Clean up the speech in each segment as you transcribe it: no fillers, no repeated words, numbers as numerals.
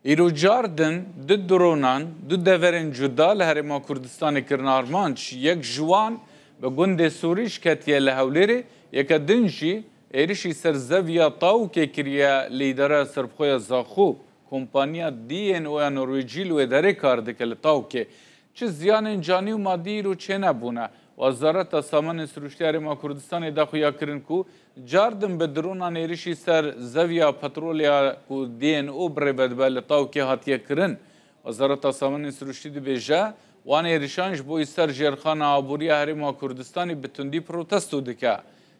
ایرو جاردن دو درونان دو دورن جدا لهرما کردستان کرن آرمانچ یک جوان به گند سوریش کتیه لحولیره یک دنجی ایرشی سرزویا تاو که کریا لیدره سربخوی زاخو کمپانیا دی ان او نرویجی لو اداره کرده که لطاو که چه زیان جانی و مادی رو چه نبونه وزارت سامان سروشتیار ما کردستان داخویا کرن کو جاردن به درونان ایرشی سر زویا پترولیا کو دی ان او بره بدبه لطاو که هاتیه کرن وزارت سامان سروشتی دی بیجه وان ایرشانش بوی سر جرخان آبوری هرما کردستانی بتندی پروتستو دکه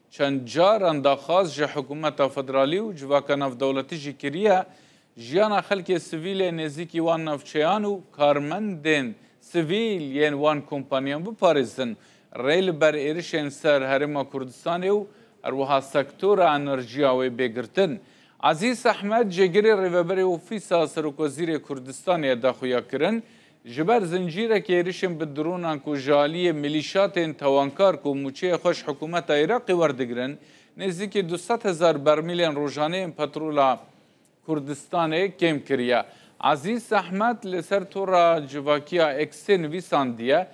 چند جار انداخاز جه حکومت فدرالی و جواکا نف دولتی جی کریه جیانا خلک سویل نزیکی وان نفچیان و کارمندین سویل ین وان کمپانیان بپارزن ریل بر ایرشن سر هرما کردستانی و اروها سکتور انرژیا و بگرتن عزیز احمد جگری ریوبری اوفیسا سروکوزیر کردستانی داخویا کرن جبر زنجیره که ایرشن به درونان کو جالی ملیشات توانکار کو موچه خوش حکومت عراقی وردگرن نزدیک 200,000 برمیل روزانه پترولا کردستان کم کریه عزیز احمد لسر تورا جواکیا اکسن ویساندیه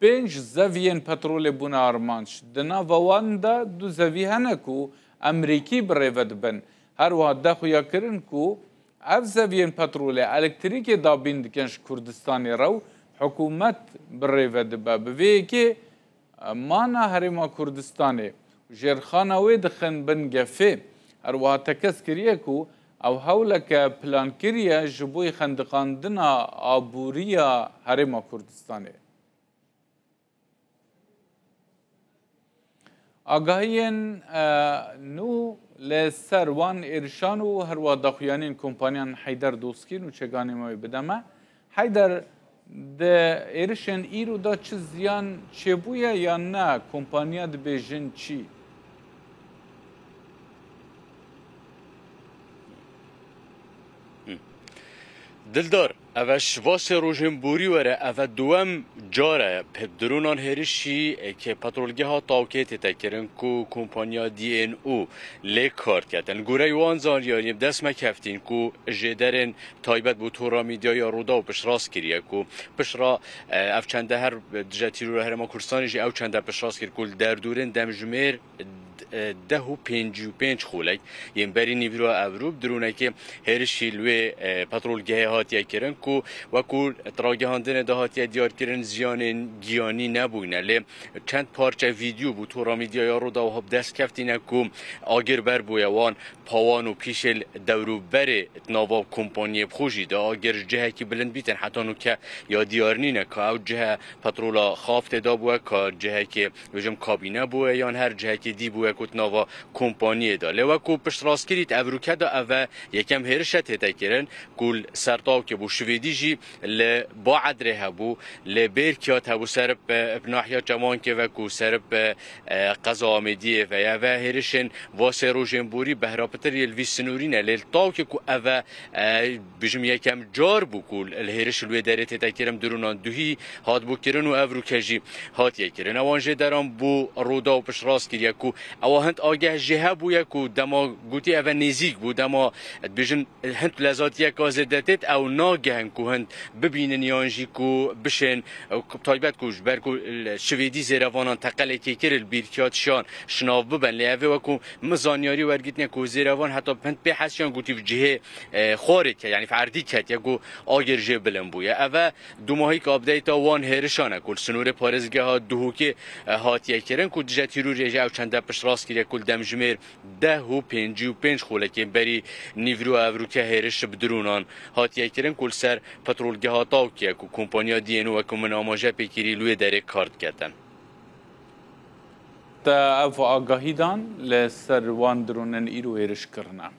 5 زوین پترول بونا آرمانش دنا واندا 2 زوی هنکو امریکی بریود بن هر واد داخویا کرن کو اف زوین پترول الکتریک دابین دکنش کردستانی رو حکومت بریود بوی که مانا هرما کردستانی جرخانه وی دخن بن گفه هر واد تکس کریه کو او هولک پلان کریه جبوی خندقاندنا آبوریا هرما کردستانی آگاهین نو لسر وان ایرشان و هر واداخیانین کمپانیان حیدر دوسکین و چگانی مای بدمه حیدر ده ایرشن ایرو دا چه زیان چه بویا یا نه کمپانیا ده بیجن چی؟ دلدار اوش واس روژنبوری وره او دوام جاره درونان هرشی که پترولگه ها تاوکیت تکرن کو کمپانیا دی ان او لیک کارت کردن گوره وان زانیانی دست مکفتین کو جدرن تایبت بو تورا میدیا یا رودا و پشراس کریه کو پشرا اف چنده هر دجاتی رو هرما کردستانی جی او چنده پشراس کرد کل در دورن دمجمیر 10.55 خولک یم بری نیورو اوروب درونه که هرشی لوی پترولگه هاتیه کرن کو و کو تراگهاندن ده هاتیه دیار کرن زیان گیانی نبوینه لی چند پارچه ویدیو بو تورا میدیا یا رو دا و دست کفتینه کو آگر بر بویوان پاوان و پیشل دورو بر ناوا کمپانی بخوشی دا آگر جهه که بلند بیتن حتی نو که یا دیار نینه که او جهه پترولا خافت دا بوه که جهه که بجم کابینه بوه یا هر جهه که دی بوه کت ناوا کمپانی دا لیوه کو پشت راست کرید اوروکه دا اوه یکم هرشت هتا کرن کل سرطاو که بو شویدی جی با عدره هبو لبرکیات هبو سرب بناحیات جمان که و کو سرب قضا آمدیه و یا هرشن واسه روژنبوری بهرابتر یلوی سنورینه لیلتاو که کو اوه بجم یکم جار بو کل الهرش الوی دارت هتا کرم درونان دوهی هات بو کرن و اوروکه جی هات یکرن اوانجه دران بو رودا و پشت راست کریا کو او هند آگه جهه بویا کو دما گوتی او نزیک بو دما بجن هند لذات یک آزدتت او ناگهن کو هند ببینن یانجی کو بشن تایبت کوش برکو شویدی زیروانان تقل که کرل بیرکیات شان شناف ببن لیوه وکو مزانیاری ورگیتنه کو زیروان حتی هند به حسیان گوتی في جهه خارج که یعنی فردی کت یکو آگر جه بلن بویا او دو ماهی که آبدیتا وان هرشانه کل سنور پارزگه ها دوهو که هاتیه کرن کو جتی رو ریجه او چنده پشت راست کریه کل دمجمیر 10.55 خولکه بری نیورو اوروکه هرش بدرونان هاتیه کرن کل سر پترولگه ها تاوکیه که کمپانیا دی انو و کمون آماجه پیکری لوی داره کارت کردن تا او آگاهی دان لسر وان درونن ایرو هرش کرنه